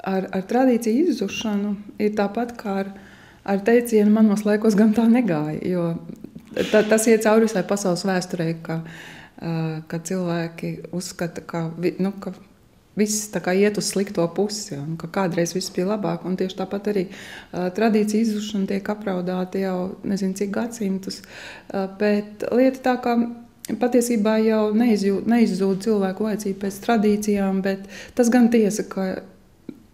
Ar tradīciju izzušanu ir tāpat kā ar teicienu manos laikos gan tā negāja, jo tas iet cauri visai pasaules vēsturei, ka cilvēki uzskata, ka viss tā kā iet uz slikto pusi, un ka kādreiz viss bija labāk, un tieši tāpat arī tradīcija izzušana tiek apraudāta jau nezinu cik gadsimtus, bet lieta tā, ka patiesībā jau neizzūd cilvēku vajadzību pēc tradīcijām, bet tas gan tiesa, ka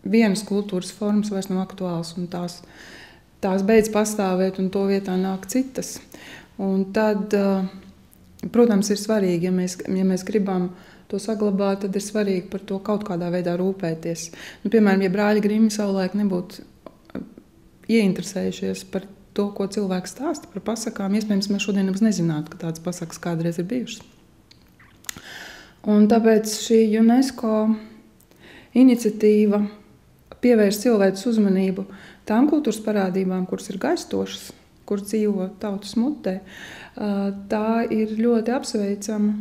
vienas kultūras formas vairs nav aktuāls, un tās beidz pastāvēt, un to vietā nāk citas. Un tad, protams, ir svarīgi, ja mēs gribam to saglabāt, tad ir svarīgi par to kaut kādā veidā rūpēties. Piemēram, ja brāļi Grimmi savulaik nebūtu ieinteresējušies par to, ko cilvēks stāsta par pasakām, iespējams, mēs šodien nemaz nezinātu, ka tādas pasakas kādreiz ir bijušas. Un tāpēc šī UNESCO iniciatīva pievērst cilvēces uzmanību tām kultūras parādībām, kuras ir gaistošas, kur dzīvo tautas mutē, tā ir ļoti apsveicama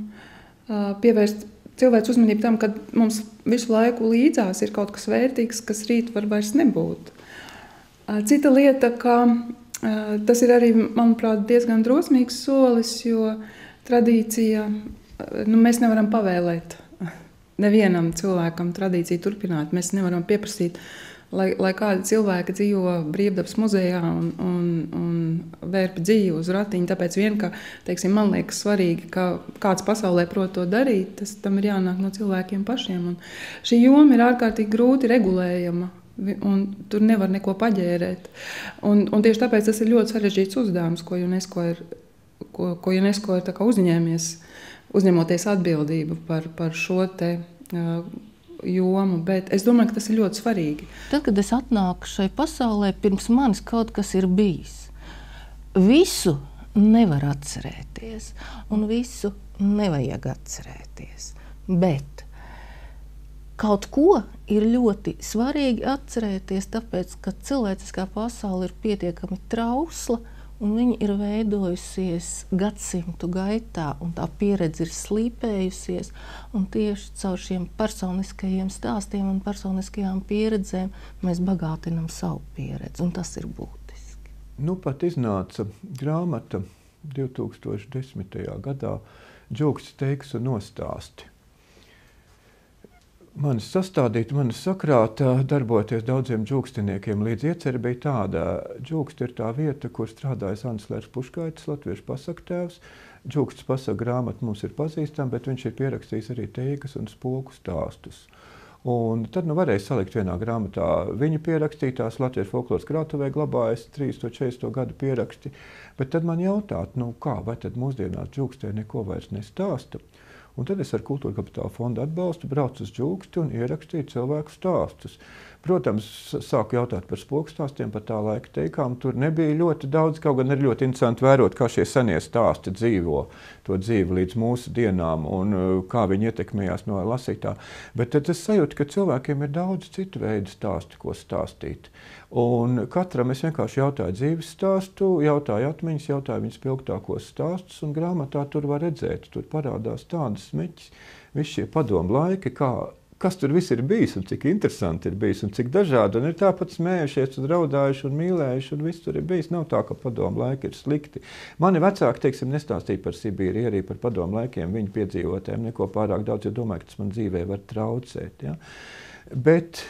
pievērst cilvēks uzmanību tam, ka mums visu laiku līdzās ir kaut kas vērtīgs, kas rīt var vairs nebūt. Cita lieta, ka tas ir arī, manuprāt, diezgan drosmīgs solis, jo tradīcija, mēs nevaram pavēlēt nevienam cilvēkam tradīciju turpināt. Mēs nevaram pieprasīt, lai kādi cilvēki dzīvo Brīvdabas muzejā un vērp dzīvi uz ratiņu. Tāpēc ka, teiksim, man liekas svarīgi, ka kāds pasaulē prot to darīt, tam ir jānāk no cilvēkiem pašiem. Un šī joma ir ārkārtīgi grūti regulējama, un tur nevar neko paģērēt. Un tieši tāpēc tas ir ļoti sarežģīts uzdevums, ko UNESCO ir tā kā uzņemoties atbildību par šo te jomu, bet es domāju, ka tas ir ļoti svarīgi. Tad, kad es atnāku šai pasaulē, pirms manis kaut kas ir bijis. Visu nevar atcerēties, un visu nevajag atcerēties. Bet kaut ko ir ļoti svarīgi atcerēties, tāpēc, ka cilvēciskā pasaule ir pietiekami trausla, un viņa ir veidojusies gadsimtu gaitā, un tā pieredze ir slīpējusies, un tieši caur šiem personiskajiem stāstiem un personiskajām pieredzēm mēs bagātinam savu pieredzi, un tas ir būtiski. Pat iznāca grāmata 2010. gadā Džūksts teiks un nostāsti. Manis sastādīta, manis sakrāta, darboties daudziem džūkstiniekiem līdz ieceri bija tāda. Džūksts ir tā vieta, kur strādājas Anslērs Puškaitis, latviešu pasaktēvs. Džūksts pasaku grāmata mums ir pazīstama, bet viņš ir pierakstījis arī teikas un spoku stāstus. Un tad varēja salikt vienā grāmatā viņa pierakstītās latviešu folkloras krātuvē glabājas 30. gadu pieraksti. Bet tad man jautāt, kā, vai tad mūsdienās Džūkstē neko vairs nestāsta? Un tad es ar Kultūra Kapitāla fonda atbalstu braucu uz Džūksti un ierakstīju cilvēku stāstus. Protams, sāku jautāt par spoku stāstiem, par tā laika teikām. Tur nebija ļoti daudz, kaut gan ir ļoti interesanti vērot, kā šie senie stāsti dzīvo, to dzīvi līdz mūsu dienām un kā viņi ietekmējās no lasītā. Bet tad es sajūtu, ka cilvēkiem ir daudz citu veidu stāstu, ko stāstīt. Un katram es vienkārši jautāju dzīves stāstu, jautāju atmiņas, jautāju viņas spilgtākos stāstus, un grāmatā tur var redzēt, tur parādās tādas smeķis, visi šie padomu laiki, kas tur viss ir bijis un cik interesanti ir bijis un cik dažādi, un ir tāpat smējušies un raudājuši un mīlējuši, un viss tur ir bijis. Nav tā, ka padomu laiki ir slikti. Mani vecāki, teiksim, nestāstīja par Sibīriju, arī par padomu laikiem, viņu piedzīvotēm, neko pārāk daudz, jo domāju, ka tas man dzīvē var traucēt. Ja? Bet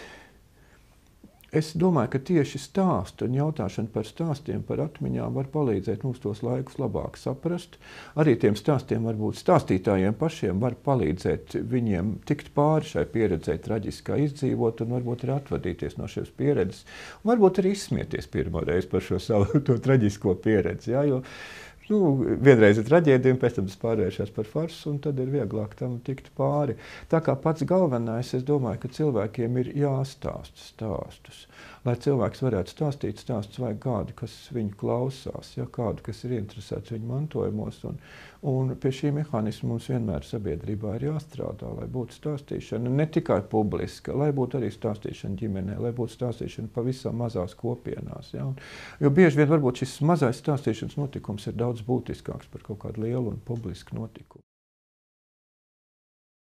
es domāju, ka tieši stāstu un jautāšana par stāstiem, par atmiņām var palīdzēt mums tos laikus labāk saprast. Arī tiem stāstiem varbūt stāstītājiem pašiem var palīdzēt viņiem tikt pāri šai pieredzei traģiskā izdzīvot un varbūt arī atvadīties no šīs pieredzes. Un varbūt arī izsmieties pirmoreiz par šo savu to traģisko pieredzi. Ja? Jo vienreiz ir traģēdija, un pēc tam tas pārvēršas par farsu, un tad ir vieglāk tam tikt pāri. Tā kā pats galvenais, es domāju, ka cilvēkiem ir jāstāsta stāstus. Lai cilvēks varētu stāstīt stāstus, vajag kādu, kas viņu klausās, ja, kādu, kas ir interesēts viņu mantojumos. Un pie šī mehānisma mums vienmēr sabiedrībā ir jāstrādā, lai būtu stāstīšana ne tikai publiska, lai būtu arī stāstīšana ģimenē, lai būtu stāstīšana pavisam mazās kopienās. Ja. Jo bieži vien varbūt šis mazais stāstīšanas notikums ir daudz būtiskāks par kaut kādu lielu un publisku notikumu.